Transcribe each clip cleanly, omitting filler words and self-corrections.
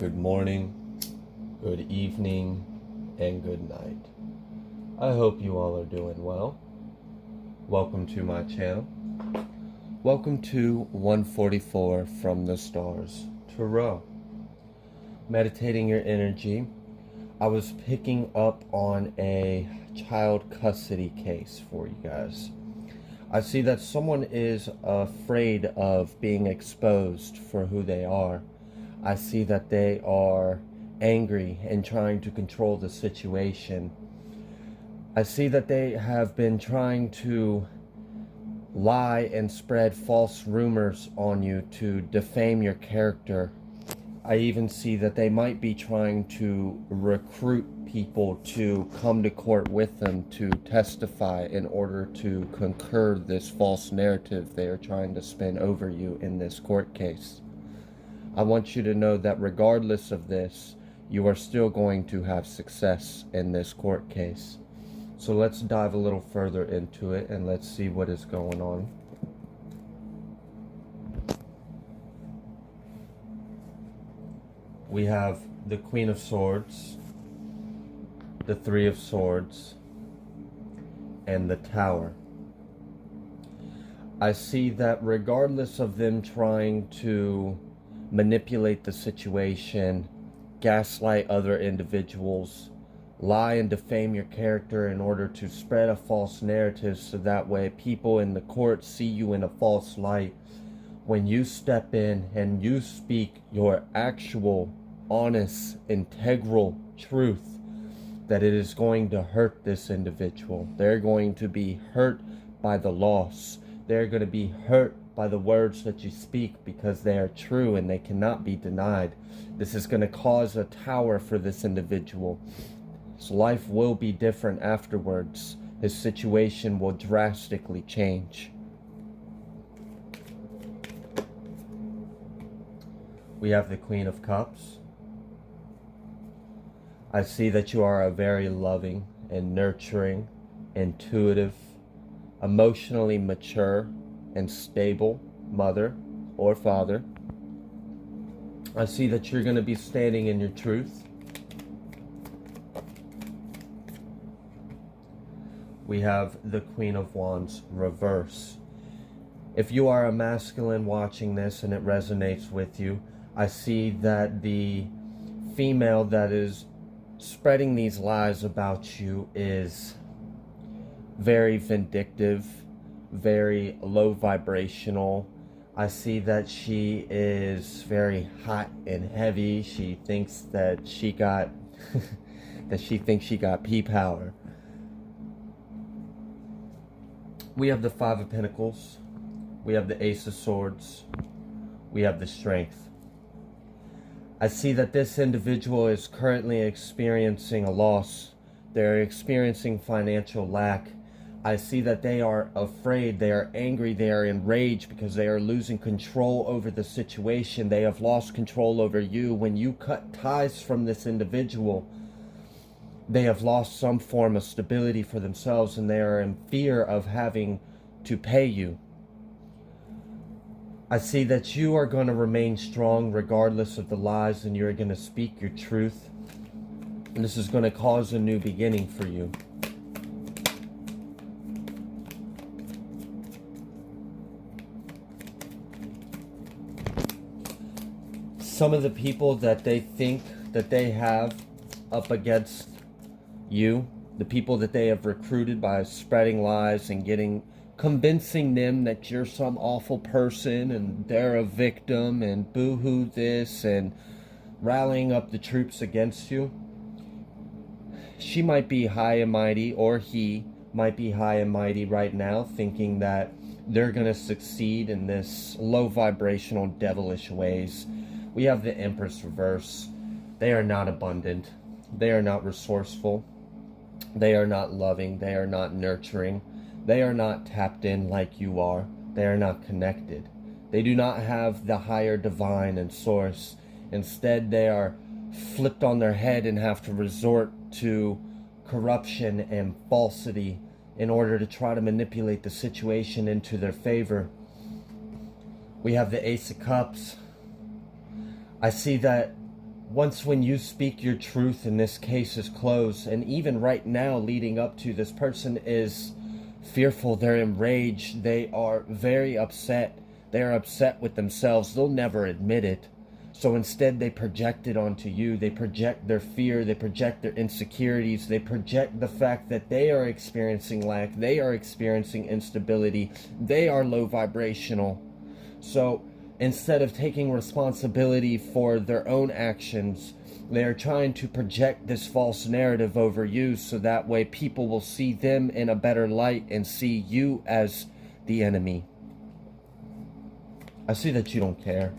good morning, good evening, and good night. I hope you all are doing well. Welcome to my channel. Welcome to 144 from the Stars Tarot. Meditating your energy. I was picking up on a child custody case for you guys. I see that someone is afraid of being exposed for who they are. I see that they are angry and trying to control the situation. I see that they have been trying to lie and spread false rumors on you to defame your character. I even see that they might be trying to recruit people to come to court with them to testify in order to concur this false narrative they are trying to spin over you in this court case. I want you to know that regardless of this, you are still going to have success in this court case. So let's dive a little further into it and let's see what is going on. We have the Queen of Swords, the Three of Swords, and the Tower. I see that regardless of them trying to manipulate the situation, gaslight other individuals, lie and defame your character in order to spread a false narrative so that way people in the court see you in a false light, when you step in and you speak your actual, honest, integral truth, that it is going to hurt this individual. They're going to be hurt by the loss. They're going to be hurt by the words that you speak because they are true and they cannot be denied. This is going to cause a tower for this individual. His life will be different afterwards. His situation will drastically change. We have the Queen of Cups. I see that you are a very loving and nurturing, intuitive, emotionally mature, and stable mother or father. I see that you're going to be standing in your truth. We have the Queen of Wands reverse. If you are a masculine watching this and it resonates with you, I see that the female that is spreading these lies about you is very vindictive, very low vibrational. I see that she is very hot and heavy. She thinks that she got she got pea power. We have the Five of Pentacles. We have the Ace of Swords. We have the Strength. I see that this individual is currently experiencing a loss. They're experiencing financial lack. I see that they are afraid, they are angry, they are enraged because they are losing control over the situation. They have lost control over you. When you cut ties from this individual, they have lost some form of stability for themselves and they are in fear of having to pay you. I see that you are going to remain strong regardless of the lies and you're going to speak your truth. And this is going to cause a new beginning for you. Some of the people that they think that they have up against you, the people that they have recruited by spreading lies and convincing them that you're some awful person and they're a victim and boo-hoo this and rallying up the troops against you. She might be high and mighty, or he might be high and mighty right now, thinking that they're going to succeed in this low vibrational devilish ways. We have the Empress reverse. They are not abundant. They are not resourceful. They are not loving. They are not nurturing. They are not tapped in like you are. They are not connected. They do not have the higher divine and source. Instead, they are flipped on their head and have to resort to corruption and falsity in order to try to manipulate the situation into their favor. We have the Ace of Cups. I see that once when you speak your truth and this case is closed, and even right now leading up to, this person is fearful, they're enraged, they are very upset, they're upset with themselves, they'll never admit it. So instead they project it onto you. They project their fear, they project their insecurities, they project the fact that they are experiencing lack, they are experiencing instability, they are low vibrational. So instead of taking responsibility for their own actions, they are trying to project this false narrative over you, so that way people will see them in a better light and see you as the enemy. I see that you don't care.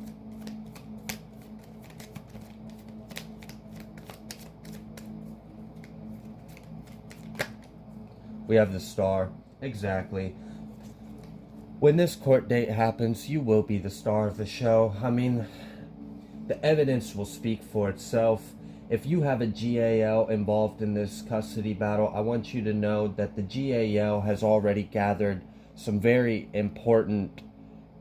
We have the Star. Exactly. When this court date happens, you will be the star of the show. I mean, the evidence will speak for itself. If you have a GAL involved in this custody battle, I want you to know that the GAL has already gathered some very important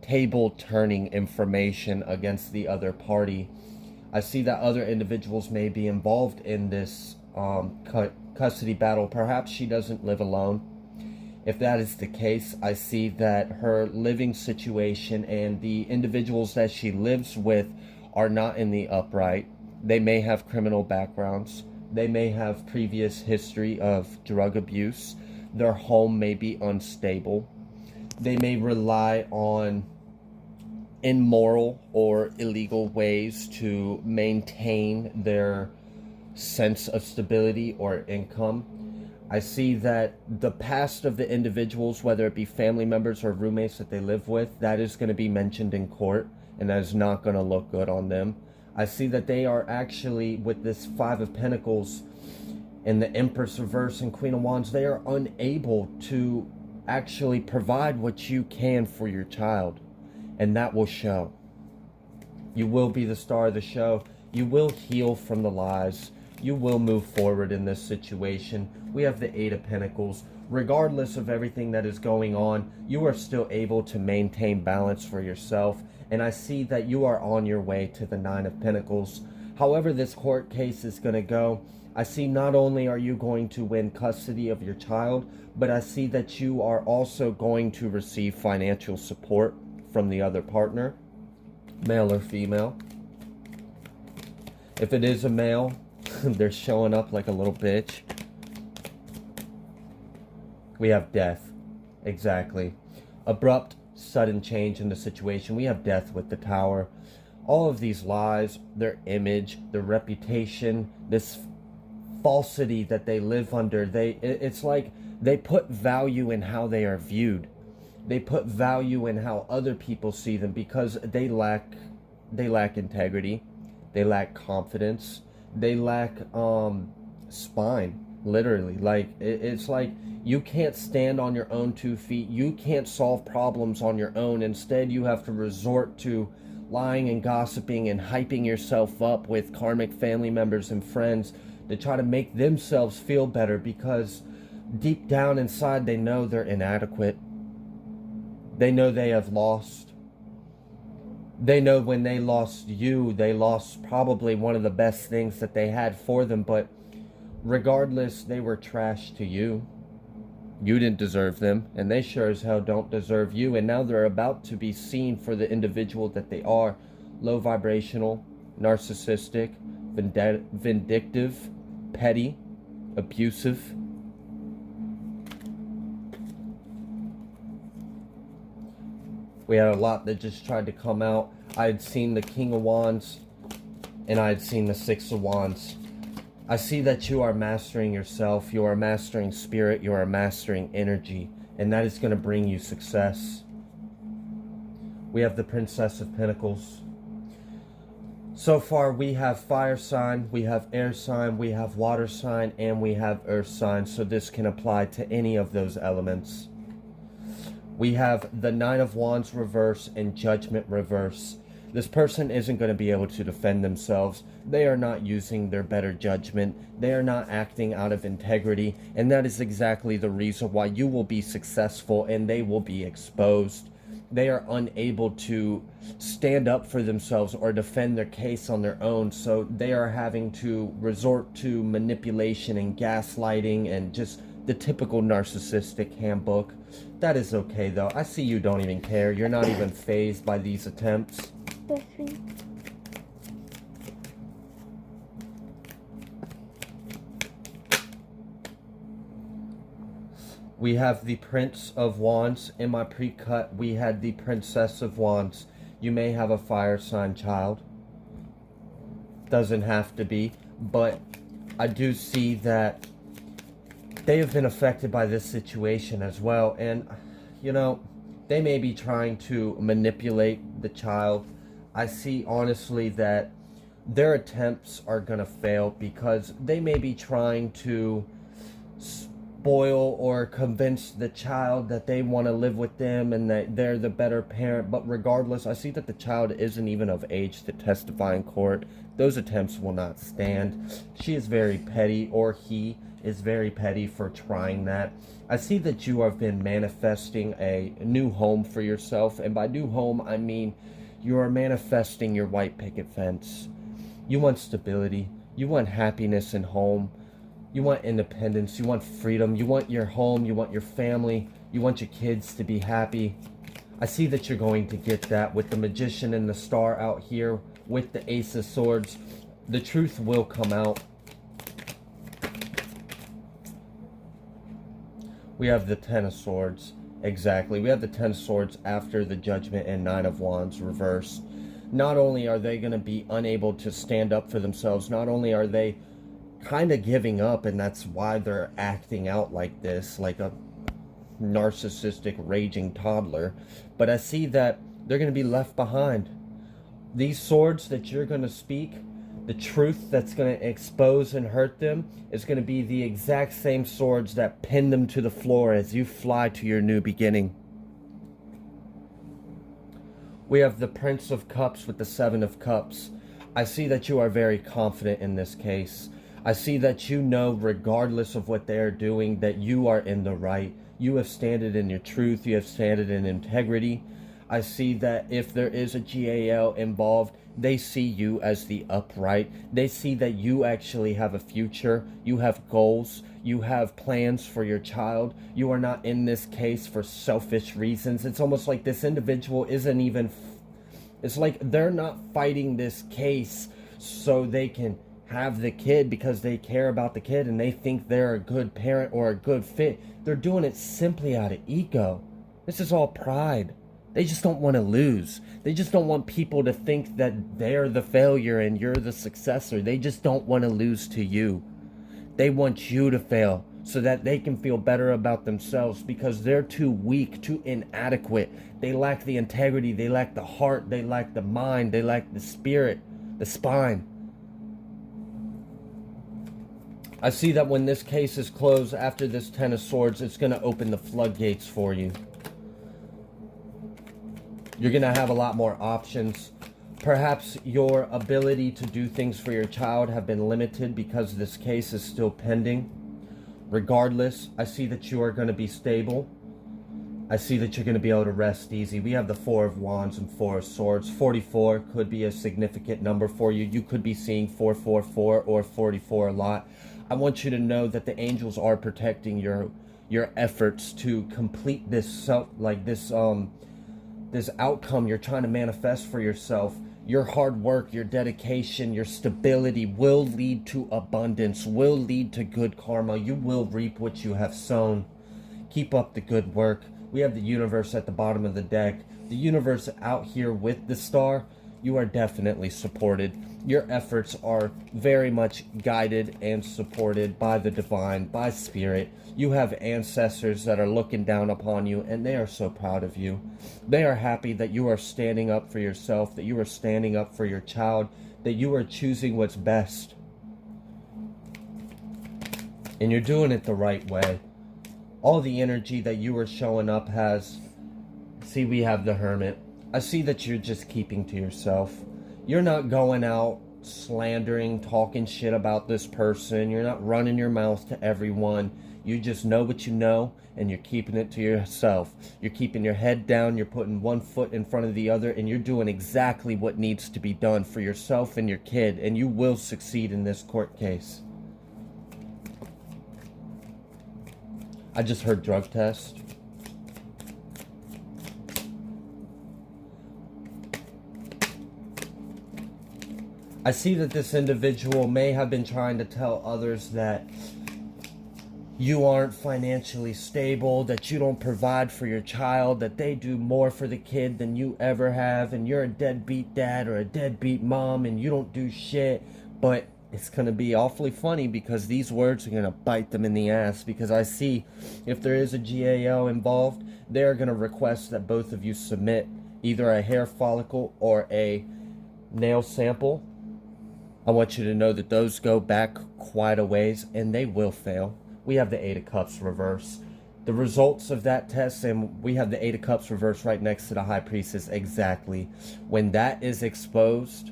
table-turning information against the other party. I see that other individuals may be involved in this custody battle. Perhaps she doesn't live alone. If that is the case, I see that her living situation and the individuals that she lives with are not in the upright. They may have criminal backgrounds. They may have previous history of drug abuse. Their home may be unstable. They may rely on immoral or illegal ways to maintain their sense of stability or income. I see that the past of the individuals, whether it be family members or roommates that they live with, that is going to be mentioned in court, and that is not going to look good on them. I see that they are actually, with this Five of Pentacles and the Empress reverse and Queen of Wands, they are unable to actually provide what you can for your child, and that will show. You will be the star of the show. You will heal from the lies. You will move forward in this situation. We have the Eight of Pentacles. Regardless of everything that is going on, you are still able to maintain balance for yourself. And I see that you are on your way to the Nine of Pentacles. However this court case is going to go, I see not only are you going to win custody of your child, but I see that you are also going to receive financial support from the other partner, male or female. If it is a male, they're showing up like a little bitch. We have death. Exactly. Abrupt, sudden change in the situation. We have death with the Tower. All of these lies, their image, their reputation, this falsity that they live under, it's like they put value in how they are viewed. They put value in how other people see them, because they lack integrity. They lack confidence. They lack spine, literally. Like, it's like you can't stand on your own 2 feet. You can't solve problems on your own. Instead, you have to resort to lying and gossiping and hyping yourself up with karmic family members and friends to try to make themselves feel better, because deep down inside they know they're inadequate. They know they have lost. They know when they lost you, they lost probably one of the best things that they had for them. But regardless, they were trash to you. You didn't deserve them, and they sure as hell don't deserve you. And now they're about to be seen for the individual that they are. Low vibrational, narcissistic, vindictive, petty, abusive. We had a lot that just tried to come out. I had seen the King of Wands, and I had seen the Six of Wands. I see that you are mastering yourself. You are mastering spirit. You are mastering energy. And that is going to bring you success. We have the Princess of Pentacles. So far, we have fire sign, we have air sign, we have water sign, and we have earth sign. So this can apply to any of those elements. We have the Nine of Wands reverse and Judgment reverse. This person isn't going to be able to defend themselves. They are not using their better judgment. They are not acting out of integrity. And that is exactly the reason why you will be successful and they will be exposed. they are unable to stand up for themselves or defend their case on their own. So they are having to resort to manipulation and gaslighting and just the typical narcissistic handbook. That is okay though. I see you don't even care. You're not even fazed by these attempts. We have the Prince of Wands. In my pre-cut, we had the Princess of Wands. You may have a fire sign child. Doesn't have to be. But I do see that they have been affected by this situation as well. And, you know, they may be trying to manipulate the child. I see, honestly, that their attempts are going to fail because they may be trying to spoil or convince the child that they want to live with them and that they're the better parent. But regardless, I see that the child isn't even of age to testify in court. Those attempts will not stand. She is very petty, or he is very petty for trying that. I see that you have been manifesting a new home for yourself, and by new home I mean you are manifesting your white picket fence. You want stability, you want happiness in home. You want independence, you want freedom, you want your home, you want your family, you want your kids to be happy. I see that you're going to get that with the Magician and the Star out here, with the Ace of Swords. The truth will come out. We have the Ten of Swords. Exactly. We have the Ten of Swords after the Judgment and Nine of Wands reversed. Not only are they going to be unable to stand up for themselves, not only are they kind of giving up, and that's why they're acting out like this, like a narcissistic raging toddler, but I see that they're going to be left behind. These swords that you're going to speak, the truth that's going to expose and hurt them, is going to be the exact same swords that pin them to the floor as you fly to your new beginning. We have the Prince of Cups with the Seven of Cups. I see that you are very confident in this case. I see that you know, regardless of what they are doing, that you are in the right. You have standed in your truth. You have standed in integrity. I see that if there is a GAL involved, they see you as the upright. They see that you actually have a future. You have goals. You have plans for your child. You are not in this case for selfish reasons. It's almost like this individual isn't even... It's like they're not fighting this case so they can have the kid because they care about the kid and they think they're a good parent or a good fit. They're doing it simply out of ego. This is all pride. They just don't want to lose. They just don't want people to think that they're the failure and you're the successor. They just don't want to lose to you. They want you to fail so that they can feel better about themselves because they're too weak, too inadequate. They lack the integrity. They lack the heart. They lack the mind. They lack the spirit, the spine. I see that when this case is closed after this Ten of Swords, it's going to open the floodgates for you. You're going to have a lot more options. Perhaps your ability to do things for your child have been limited because this case is still pending. Regardless, I see that you are going to be stable. I see that you're going to be able to rest easy. We have the Four of Wands and Four of Swords. 44 could be a significant number for you. You could be seeing 444 or 44 a lot. I want you to know that the angels are protecting your efforts to complete this this outcome you're trying to manifest for yourself. Your hard work, your dedication, your stability will lead to abundance, will lead to good karma. You will reap what you have sown. Keep up the good work. We have the universe at the bottom of the deck. The universe out here with the star. You are definitely supported. Your efforts are very much guided and supported by the divine, by spirit. You have ancestors that are looking down upon you, and they are so proud of you. They are happy that you are standing up for yourself, that you are standing up for your child, that you are choosing what's best. And you're doing it the right way. All the energy that you are showing up has... See, we have the Hermit. I see that you're just keeping to yourself. You're not going out slandering, talking shit about this person. You're not running your mouth to everyone. You just know what you know, and you're keeping it to yourself. You're keeping your head down, you're putting one foot in front of the other, and you're doing exactly what needs to be done for yourself and your kid, and you will succeed in this court case. I just heard drug test. I see that this individual may have been trying to tell others that you aren't financially stable, that you don't provide for your child, that they do more for the kid than you ever have, and you're a deadbeat dad or a deadbeat mom and you don't do shit. But it's going to be awfully funny because these words are going to bite them in the ass, because I see if there is a GAO involved, they're going to request that both of you submit either a hair follicle or a nail sample. I want you to know that those go back quite a ways, and they will fail. We have the Eight of Cups reverse. The results of that test, and we have the Eight of Cups reverse right next to the High Priestess exactly. When that is exposed,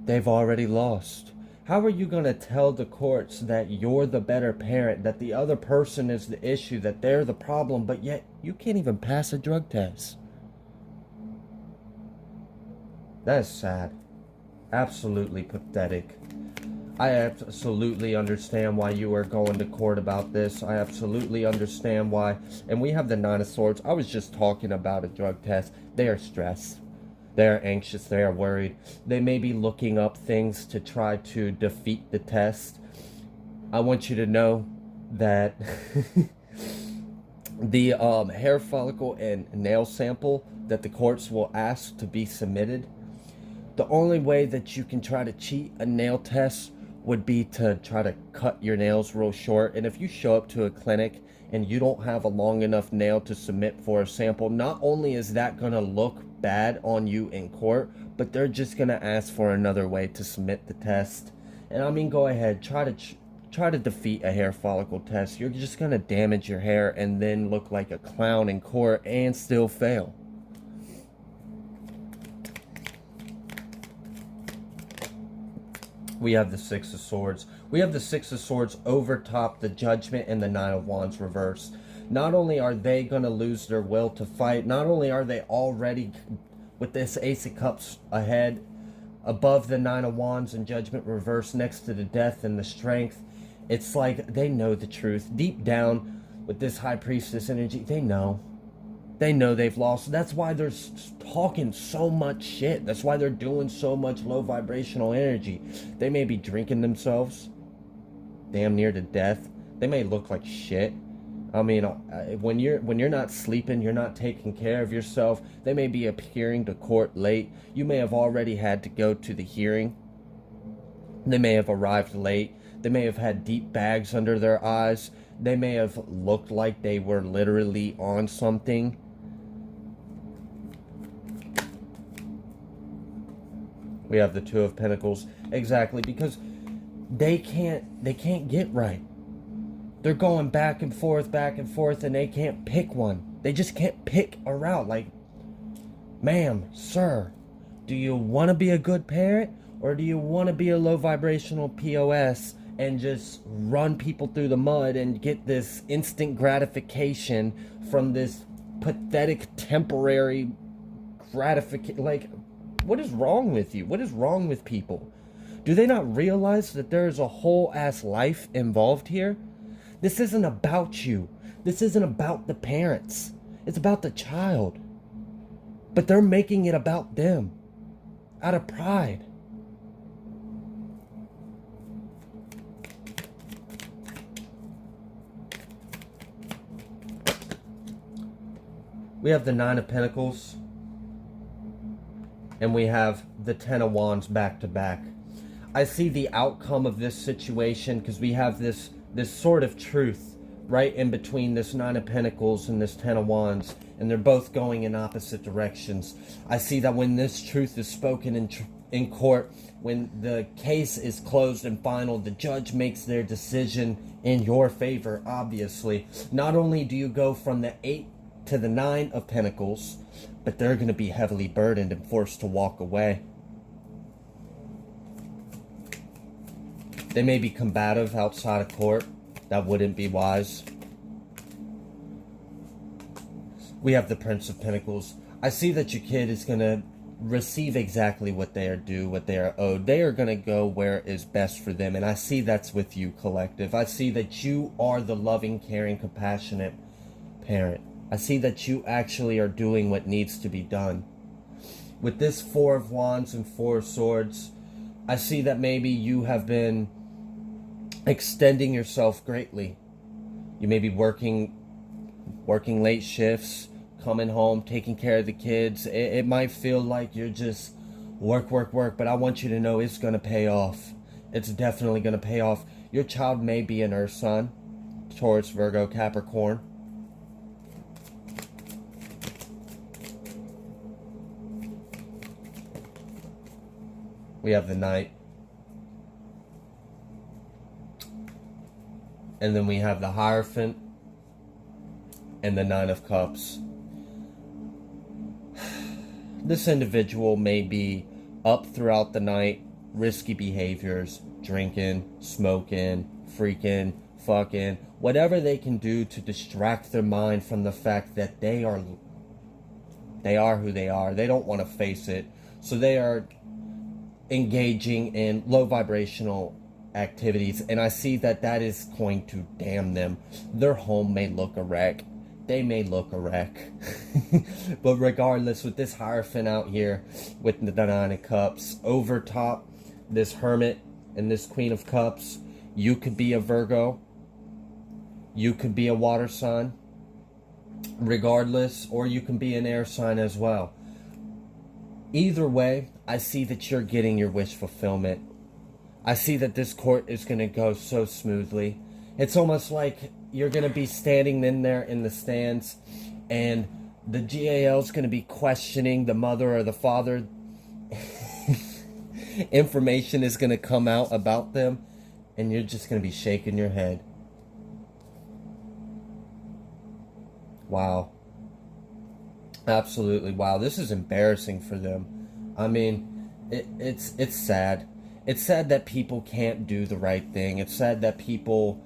they've already lost. How are you going to tell the courts that you're the better parent, that the other person is the issue, that they're the problem, but yet you can't even pass a drug test? That is sad. Absolutely pathetic. I absolutely understand why you are going to court about this. I absolutely understand why. And we have the Nine of Swords. I was just talking about a drug test. They are stressed. They are anxious. They are worried. They may be looking up things to try to defeat the test. I want you to know that the hair follicle and nail sample that the courts will ask to be submitted, the only way that you can try to cheat a nail test would be to try to cut your nails real short. And if you show up to a clinic and you don't have a long enough nail to submit for a sample, not only is that going to look bad on you in court, but they're just going to ask for another way to submit the test. And I mean, go ahead, try to defeat a hair follicle test. You're just going to damage your hair and then look like a clown in court and still fail. We have the Six of Swords. We have the Six of Swords over top the Judgment and the Nine of Wands reverse. Not only are they going to lose their will to fight, not only are they already with this Ace of Cups ahead, above the Nine of Wands and Judgment reverse, next to the Death and the Strength, it's like they know the truth. Deep down with this High Priestess energy, they know. They know they've lost. That's why they're talking so much shit. That's why they're doing so much low vibrational energy. They may be drinking themselves damn near to death. They may look like shit. I mean, when you're not sleeping, you're not taking care of yourself. They may be appearing to court late. You may have already had to go to the hearing. They may have arrived late. They may have had deep bags under their eyes. They may have looked like they were literally on something. We have the Two of Pentacles. Exactly, because they can't get right. They're going back and forth, and they can't pick one. They just can't pick a route. Like, ma'am, sir, do you want to be a good parent, or do you want to be a low vibrational POS and just run people through the mud and get this instant gratification from this pathetic temporary gratification? Like, what is wrong with you? What is wrong with people? Do they not realize that there is a whole ass life involved here? This isn't about you. This isn't about the parents. It's about the child. But they're making it about them out of pride. We have the Nine of Pentacles. And we have the Ten of Wands back to back. I see the outcome of this situation because we have this sort of truth right in between this Nine of Pentacles and this Ten of Wands. And they're both going in opposite directions. I see that when this truth is spoken in court, when the case is closed and final, the judge makes their decision in your favor, obviously. Not only do you go from the 8 to the 9 of Pentacles, but they're going to be heavily burdened and forced to walk away. They may be combative outside of court. That wouldn't be wise. We have the Prince of Pentacles. I see that your kid is going to receive exactly what they are due, what they are owed. They are going to go where is best for them. And I see that's with you, collective. I see that you are the loving, caring, compassionate parent. I see that you actually are doing what needs to be done. With this Four of Wands and Four of Swords, I see that maybe you have been extending yourself greatly. You may be working late shifts, coming home, taking care of the kids. It might feel like you're just work, but I want you to know it's going to pay off. It's definitely going to pay off. Your child may be an Earth sign, Taurus, Virgo, Capricorn. We have the Knight. And then we have the Hierophant and the Nine of Cups. This individual may be up throughout the night, risky behaviors, drinking, smoking, freaking, fucking, whatever they can do to distract their mind from the fact that they are who they are. They don't want to face it. So they are engaging in low vibrational activities, and I see that that is going to damn them. Their home may look a wreck. They may look a wreck. But regardless, with this Hierophant out here, with the Nine of Cups, over top, this Hermit and this Queen of Cups, you could be a Virgo. You could be a water sign. Regardless, or you can be an air sign as well. Either way, I see that you're getting your wish fulfillment. I see that this court is going to go so smoothly. It's almost like you're going to be standing in there in the stands, and the GAL is going to be questioning the mother or the father. Information is going to come out about them, and you're just going to be shaking your head. Wow. Absolutely wow. This is embarrassing for them. I mean, it's sad. It's sad that people can't do the right thing. It's sad that people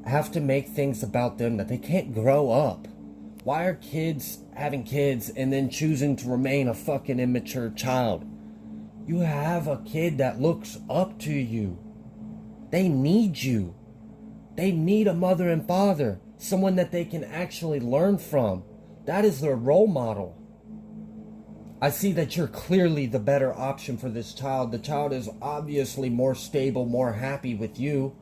have to make things about them, that they can't grow up. Why are kids having kids and then choosing to remain a fucking immature child? You have a kid that looks up to you. They need you. They need a mother and father. Someone that they can actually learn from. That is their role model. I see that you're clearly the better option for this child. The child is obviously more stable, more happy with you.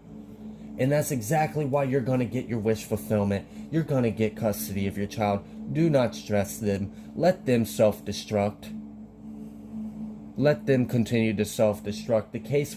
And that's exactly why you're going to get your wish fulfillment. You're going to get custody of your child. Do not stress them. Let them self-destruct. Let them continue to self-destruct. The case will